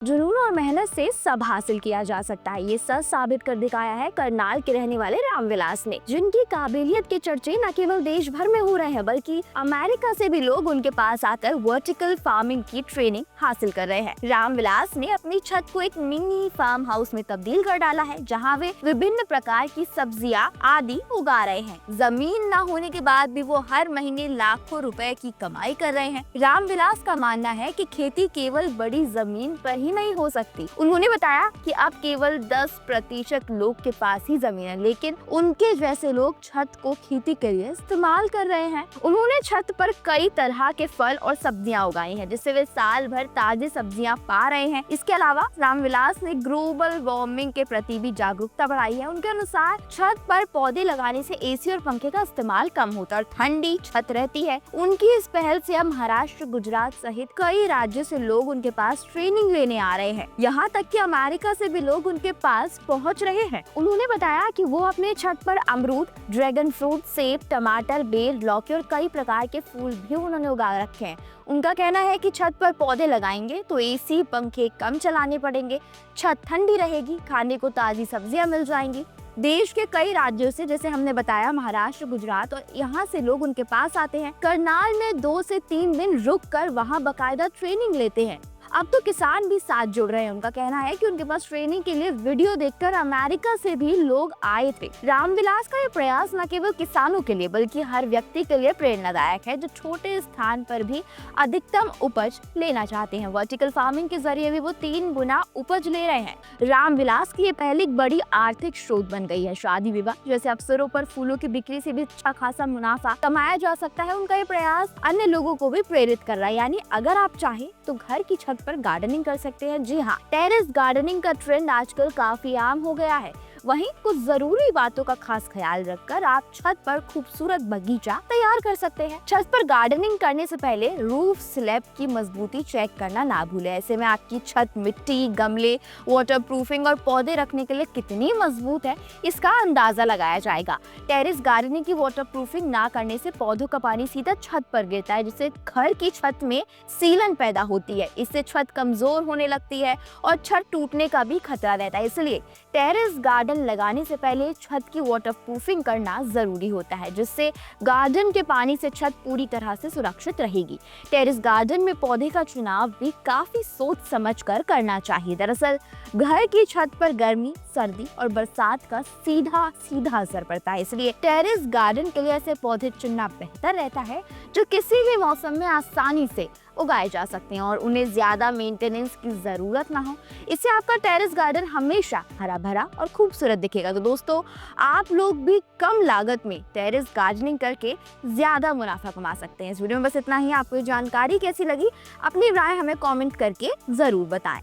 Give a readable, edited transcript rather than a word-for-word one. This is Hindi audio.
जुनून और मेहनत से सब हासिल किया जा सकता है, ये सच साबित कर दिखाया है करनाल के रहने वाले रामविलास ने, जिनकी काबिलियत के चर्चे न केवल देश भर में हो रहे हैं बल्कि अमेरिका से भी लोग उनके पास आकर वर्टिकल फार्मिंग की ट्रेनिंग हासिल कर रहे हैं। रामविलास ने अपनी छत को एक मिनी फार्म हाउस में तब्दील कर डाला है, जहाँ वे विभिन्न प्रकार की सब्जियां आदि उगा रहे हैं। जमीन न होने के बाद भी वो हर महीने लाखों रुपए की कमाई कर रहे हैं। रामविलास का मानना है कि खेती केवल बड़ी जमीन पर ही नहीं हो सकती। उन्होंने बताया कि अब केवल 10% लोग के पास ही जमीन है, लेकिन उनके जैसे लोग छत को खेती के लिए इस्तेमाल कर रहे हैं। उन्होंने छत पर कई तरह के फल और सब्जियां उगाई हैं, जिससे वे साल भर ताजे सब्जियां पा रहे हैं। इसके अलावा रामविलास ने ग्लोबल वार्मिंग के प्रति भी जागरूकता बढ़ाई है। उनके अनुसार छत पर पौधे लगाने से एसी और पंखे का इस्तेमाल कम होता है और ठंडी छत रहती है। उनकी इस पहल से अब महाराष्ट्र, गुजरात सहित कई राज्यों से लोग उनके पास ट्रेनिंग लेने आ रहे हैं। यहाँ तक कि अमेरिका से भी लोग उनके पास पहुँच रहे हैं। उन्होंने बताया कि वो अपने छत पर अमरूद, ड्रैगन फ्रूट, सेब, टमाटर, बेर, लौकी और कई प्रकार के फूल भी उन्होंने उगा रखे हैं। उनका कहना है कि छत पर पौधे लगाएंगे तो एसी, पंखे कम चलाने पड़ेंगे, छत ठंडी रहेगी, खाने को ताजी सब्जियां मिल जाएंगी। देश के कई राज्यों से, जैसे हमने बताया महाराष्ट्र, गुजरात, और यहाँ से लोग उनके पास आते हैं। करनाल में 2 से 3 दिन रुककर वहाँ बाकायदा ट्रेनिंग लेते हैं। अब तो किसान भी साथ जुड़ रहे हैं। उनका कहना है कि उनके पास ट्रेनिंग के लिए वीडियो देखकर अमेरिका से भी लोग आए थे। रामविलास का ये प्रयास न केवल किसानों के लिए बल्कि हर व्यक्ति के लिए प्रेरणादायक है, जो छोटे स्थान पर भी अधिकतम उपज लेना चाहते हैं। वर्टिकल फार्मिंग के जरिए भी वो 3 गुना उपज ले रहे हैं। रामविलास की ये पहली बड़ी आर्थिक स्रोत बन गई है। शादी विवाह जैसे अवसरों पर फूलों की बिक्री से भी अच्छा खासा मुनाफा कमाया जा सकता है। उनका ये प्रयास अन्य लोगों को भी प्रेरित कर रहा है। यानी अगर आप चाहें तो घर की छत पर गार्डनिंग कर सकते हैं। जी हाँ, टेरेस गार्डनिंग का ट्रेंड आजकल काफी आम हो गया है। वहीं कुछ जरूरी बातों का खास ख्याल रखकर आप छत पर खूबसूरत बगीचा तैयार कर सकते हैं। छत पर गार्डनिंग करने से पहले रूफ स्लैब की मजबूती चेक करना ना भूलें। ऐसे में आपकी छत मिट्टी, गमले, वाटरप्रूफिंग और पौधे रखने के लिए कितनी मजबूत है, इसका अंदाजा लगाया जाएगा। टेरेस गार्डनिंग की वाटरप्रूफिंग ना करने से पौधों का पानी सीधा छत पर गिरता है, जिससे घर की छत में सीलन पैदा होती है। इससे छत कमजोर होने लगती है और छत टूटने का भी खतरा रहता है। इसलिए टेरेस गार्डन लगाने से पहले छत की वाटरप्रूफिंग करना जरूरी होता है, जिससे गार्डन के पानी से छत पूरी तरह से सुरक्षित रहेगी। टेरेस गार्डन में पौधे का चुनाव भी काफी सोच समझकर करना चाहिए। दरअसल घर की छत पर गर्मी, सर्दी और बरसात का सीधा असर पड़ता है, इसलिए टेरेस गार्डन के लिए ऐसे पौधे चुनना बेहतर रहता है जो किसी भी मौसम में आसानी से उगाए जा सकते हैं और उन्हें ज्यादा मेंटेनेंस की जरूरत ना हो। इससे आपका टेरेस गार्डन हमेशा हरा भरा और खूबसूरत दिखेगा। तो दोस्तों, आप लोग भी कम लागत में टेरेस गार्डनिंग करके ज्यादा मुनाफा कमा सकते हैं। इस वीडियो में बस इतना ही। आपको ये जानकारी कैसी लगी, अपनी राय हमें कमेंट करके जरूर बताएं।